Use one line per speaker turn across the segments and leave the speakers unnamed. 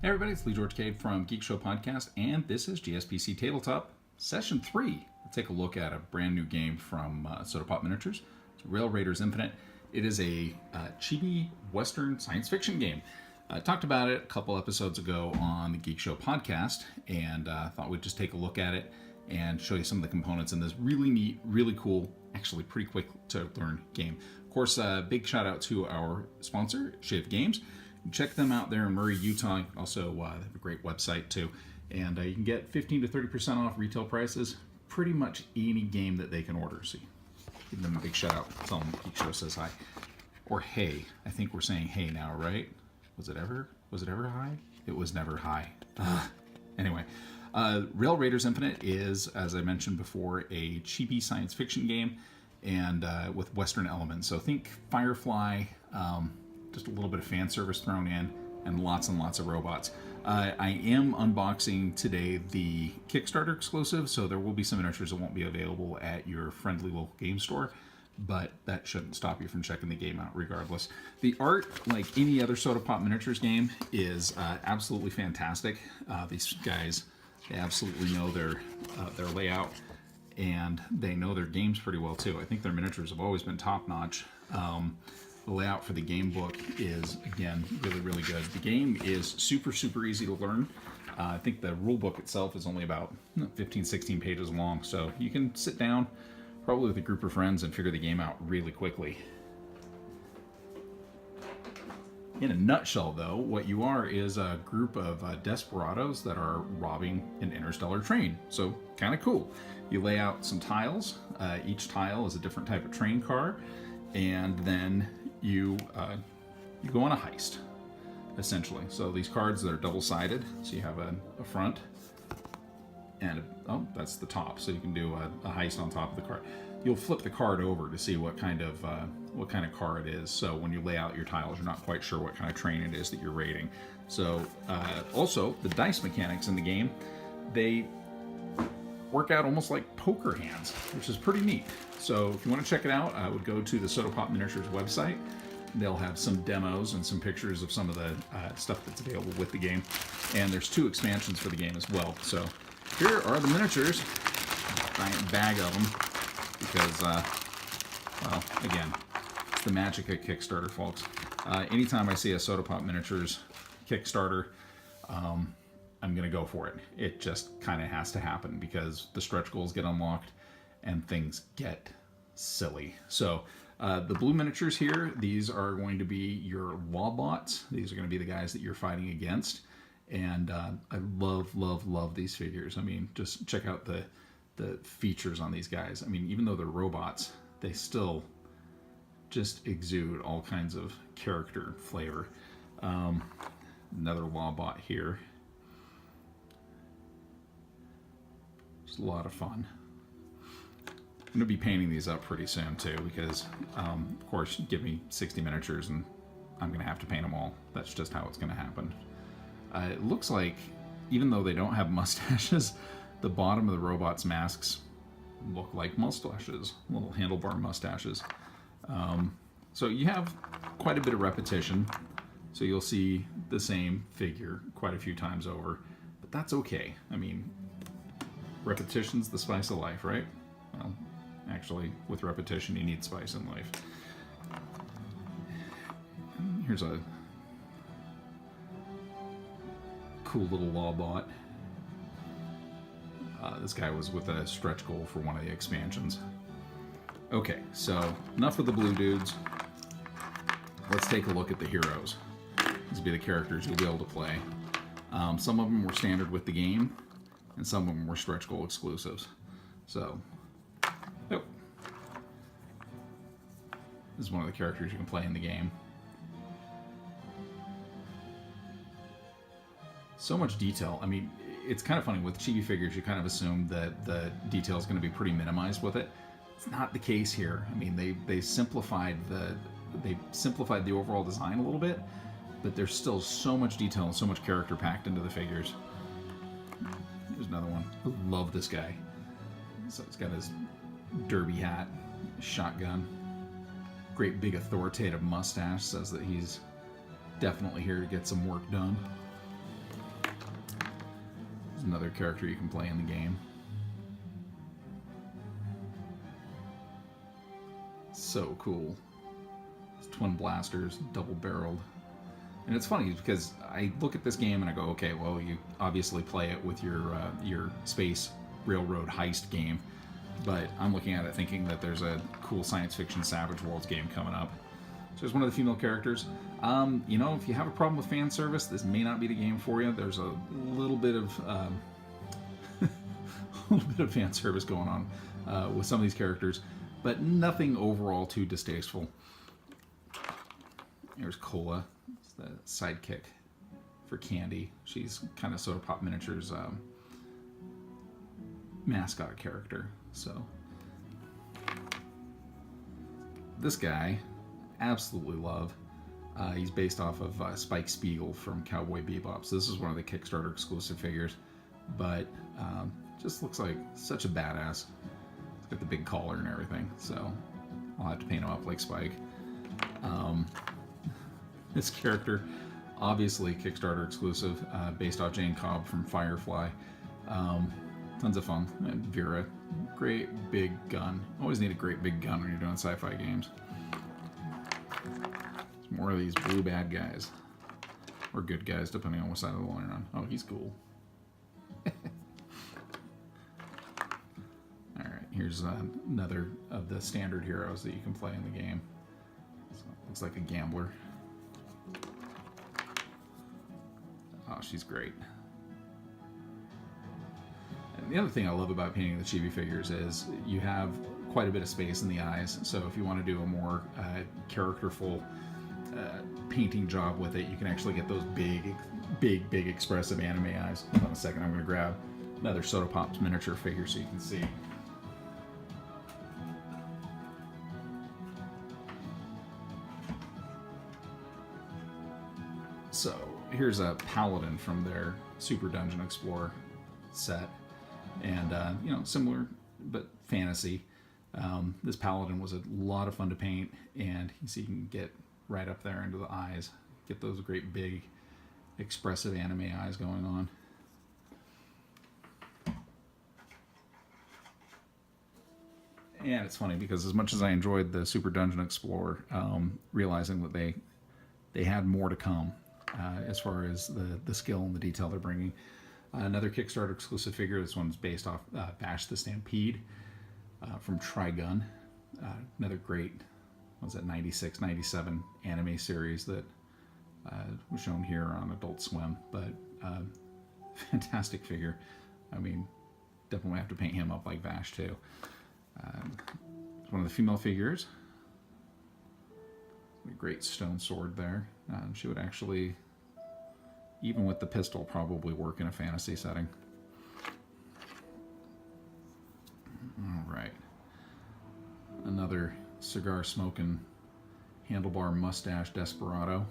Hey everybody, it's Lee George Cade from Geekshow Podcast, and this is GSPC Tabletop Session 3. Let's take a look at a brand new game from Soda Pop Miniatures. It's Rail Raiders Infinite. It is a chibi Western science fiction game. I talked about it a couple episodes ago on the Geekshow Podcast, and thought we'd just take a look at it and show you some of the components in this really neat, really cool, actually pretty quick to learn game. Of course, big shout out to our sponsor, Shiv Games. Check them out there in Murray, Utah. Also, they have a great website too. And you can get 15 to 30% off retail prices, pretty much any game that they can order. So give them a big shout out. Tell them Geek Show says hi. Or hey. I think we're saying hey now, right? Was it ever high? It was never high. Anyway, Rail Raiders Infinite is, as I mentioned before, a chibi science fiction game and with Western elements. So think Firefly, just a little bit of fan service thrown in, and lots of robots. I am unboxing today the Kickstarter exclusive, so there will be some miniatures that won't be available at your friendly local game store, but that shouldn't stop you from checking the game out regardless. The art, like any other Soda Pop Miniatures game, is absolutely fantastic. These guys, they absolutely know their layout, and they know their games pretty well too. I think their miniatures have always been top-notch. The layout for the game book is, again, really good. The game is super easy to learn. I think the rule book itself is only about 15-16 pages long, so you can sit down probably with a group of friends and figure the game out really quickly. In a nutshell, though, what you are is a group of desperados that are robbing an interstellar train. So, kind of cool. You lay out some tiles. Each tile is a different type of train car, and then you go on a heist, essentially. So these cards, they're double-sided. So you have a front and oh, that's the top. So you can do a heist on top of the card. You'll flip the card over to see what kind of car it is. So when you lay out your tiles, you're not quite sure what kind of train it is that you're raiding. So also the dice mechanics in the game, they work out almost like poker hands, which is pretty neat. So if you want to check it out, I would go to the Soda Pop Miniatures website. They'll have some demos and some pictures of some of the stuff that's available with the game. And there's 2 expansions for the game as well. So here are the miniatures. Giant bag of them because, well, again, it's the magic of Kickstarter, folks. Anytime I see a Soda Pop Miniatures Kickstarter, I'm going to go for it. It just kind of has to happen because the stretch goals get unlocked and things get silly. So the blue miniatures here, these are going to be your Wobbots. These are going to be the guys that you're fighting against. And I love these figures. I mean, just check out the features on these guys. I mean, even though they're robots, they still just exude all kinds of character flavor. Another Wobbot here. It's a lot of fun. I'm going to be painting these up pretty soon too because, of course, give me 60 miniatures and I'm going to have to paint them all. That's just how it's going to happen. It looks like, even though they don't have mustaches, the bottom of the robots' masks look like mustaches, little handlebar mustaches. So you have quite a bit of repetition, so you'll see the same figure quite a few times over, but that's okay. I mean, repetition's the spice of life, right? Well, actually, with repetition, you need spice in life. Here's a cool little Wobot. This guy was with a stretch goal for one of the expansions. Okay, so enough of the blue dudes. Let's take a look at the heroes. These will be the characters you'll be able to play. Some of them were standard with the game, and some of them were stretch goal exclusives. So, oh, this is one of the characters you can play in the game. So much detail. I mean, it's kind of funny with chibi figures. You kind of assume that the detail is going to be pretty minimized with it. It's not the case here. I mean, they simplified the overall design a little bit, but there's still so much detail and so much character packed into the figures. There's another one. I love this guy. So he's got his derby hat, shotgun, great big authoritative mustache, says that he's definitely here to get some work done. another character you can play in the game. So cool. It's twin blasters, double-barreled. And it's funny because I look at this game and I go, okay, well, you obviously play it with your space railroad heist game, but I'm looking at it thinking that there's a cool science fiction Savage Worlds game coming up. So there's one of the female characters. You know, if you have a problem with fan service, this may not be the game for you. There's a little bit of a little bit of fan service going on with some of these characters, but nothing overall too distasteful. Here's Cola, the sidekick for Candy. She's kind of Soda Pop Miniatures mascot character. So this guy, absolutely love. He's based off of Spike Spiegel from Cowboy Bebop. So this is one of the Kickstarter exclusive figures, but just looks like such a badass. He's got the big collar and everything, so I'll have to paint him up like Spike. This character, obviously Kickstarter exclusive, based off Jane Cobb from Firefly. Tons of fun. And Vera, great big gun. Always need a great big gun when you're doing sci-fi games. There's more of these blue bad guys. Or good guys, depending on what side of the line you're on. Oh, he's cool. Alright, here's another of the standard heroes that you can play in the game. So it looks like a gambler. Oh, she's great. And the other thing I love about painting the chibi figures is you have quite a bit of space in the eyes. So if you want to do a more characterful painting job with it, you can actually get those big expressive anime eyes. Hold on a second, I'm going to grab another Soda Pop's miniature figure so you can see. So here's a Paladin from their Super Dungeon Explorer set, and you know, similar but fantasy. This Paladin was a lot of fun to paint, and you see you can get right up there into the eyes, get those great big expressive anime eyes going on. And it's funny because as much as I enjoyed the Super Dungeon Explorer, realizing that they had more to come as far as the skill and the detail they're bringing. Another Kickstarter exclusive figure. This one's based off Bash the Stampede from Trigun. Another great, what was that, 96, 97 anime series that was shown here on Adult Swim. But fantastic figure. I mean, definitely have to paint him up like Vash too. One of the female figures. A great stone sword there. She would actually, even with the pistol, probably work in a fantasy setting. Alright. Another cigar smoking handlebar mustache desperado.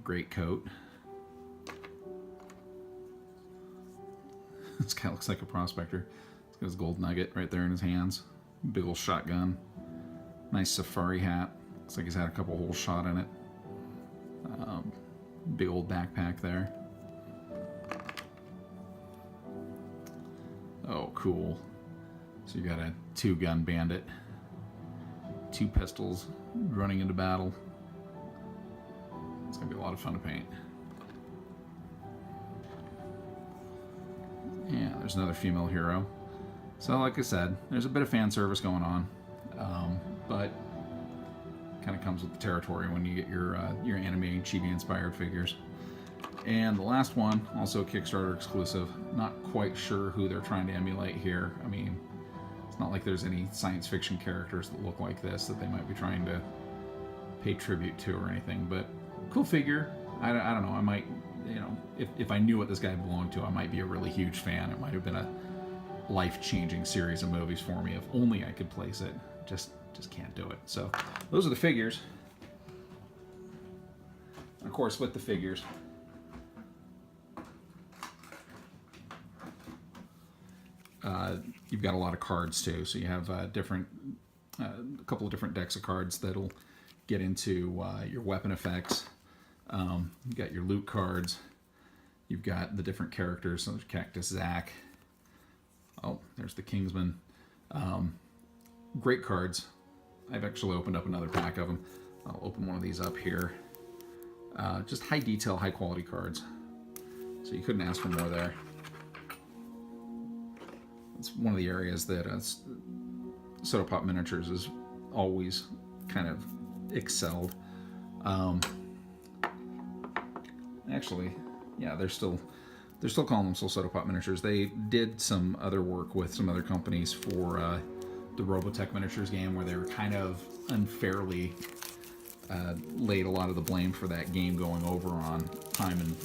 Great coat. This guy looks like a prospector. He's got his gold nugget right there in his hands. Big old shotgun. Nice safari hat. Looks like he's had a couple holes shot in it. Big old backpack there. Oh, cool. So you got a 2-gun bandit. 2 pistols running into battle. It's going to be a lot of fun to paint. Yeah, there's another female hero. So like I said, there's a bit of fan service going on. But kind of comes with the territory when you get your anime and chibi inspired figures. And the last one, also a Kickstarter exclusive. Not quite sure who they're trying to emulate here. I mean, it's not like there's any science fiction characters that look like this that they might be trying to pay tribute to or anything. But cool figure. I don't know. I might, you know, if I knew what this guy belonged to, I might be a really huge fan. It might have been a life-changing series of movies for me if only I could place it. Just can't do it. So those are the figures. And of course, with the figures, you've got a lot of cards too. So you have a couple of different decks of cards that'll get into your weapon effects. You've got your loot cards. You've got the different characters. So there's Cactus Zack. Oh, there's the Kingsman. Great cards. I've actually opened up another pack of them. I'll open one of these up here. Just high detail, high quality cards. So you couldn't ask for more there. It's one of the areas that Soda Pop Miniatures has always kind of excelled. Actually, yeah, they're still calling themselves Soda Pop Miniatures. They did some other work with some other companies for the Robotech Miniatures game, where they were kind of unfairly laid a lot of the blame for that game going over on time and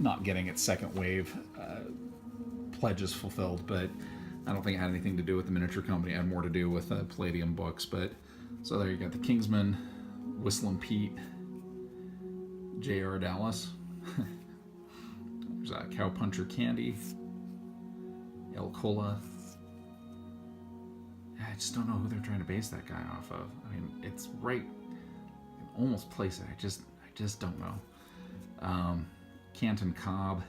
not getting its second wave pledges fulfilled. But I don't think it had anything to do with the miniature company. It had more to do with Palladium Books. But so there you got the Kingsman, Whistling Pete, J.R. Dallas. There's Cowpuncher Candy, El Cola. I just don't know who they're trying to base that guy off of. I mean, it's right. I can almost place it. I just don't know. Canton Cobb,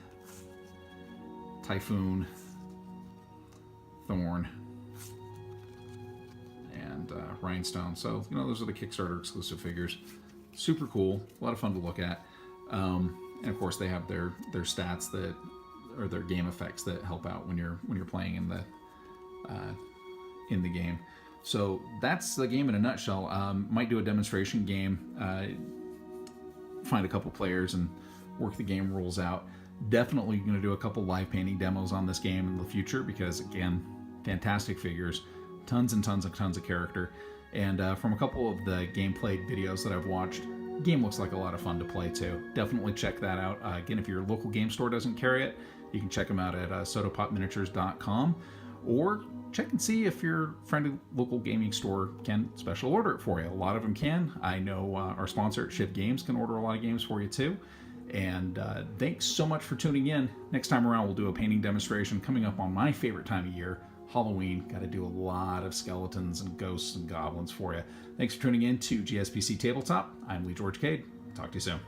Typhoon, Thorn, and Rhinestone. So, those are the Kickstarter exclusive figures. Super cool. A lot of fun to look at. And of course, they have their stats that, or their game effects that help out when you're playing in the game. So that's the game in a nutshell. Might do a demonstration game, find a couple players and work the game rules out. Definitely going to do a couple live painting demos on this game in the future, because again, fantastic figures, tons and tons of character. And from a couple of the gameplay videos that I've watched, the game looks like a lot of fun to play too. Definitely check that out. Again, if your local game store doesn't carry it, you can check them out at sodapopminiatures.com, or check and see if your friendly local gaming store can special order it for you. A lot of them can. I know our sponsor at Shiv Games can order a lot of games for you too. And thanks so much for tuning in. Next time around, we'll do a painting demonstration coming up on my favorite time of year, Halloween. Got to do a lot of skeletons and ghosts and goblins for you. Thanks for tuning in to GSPC Tabletop. I'm Lee George Cade. Talk to you soon.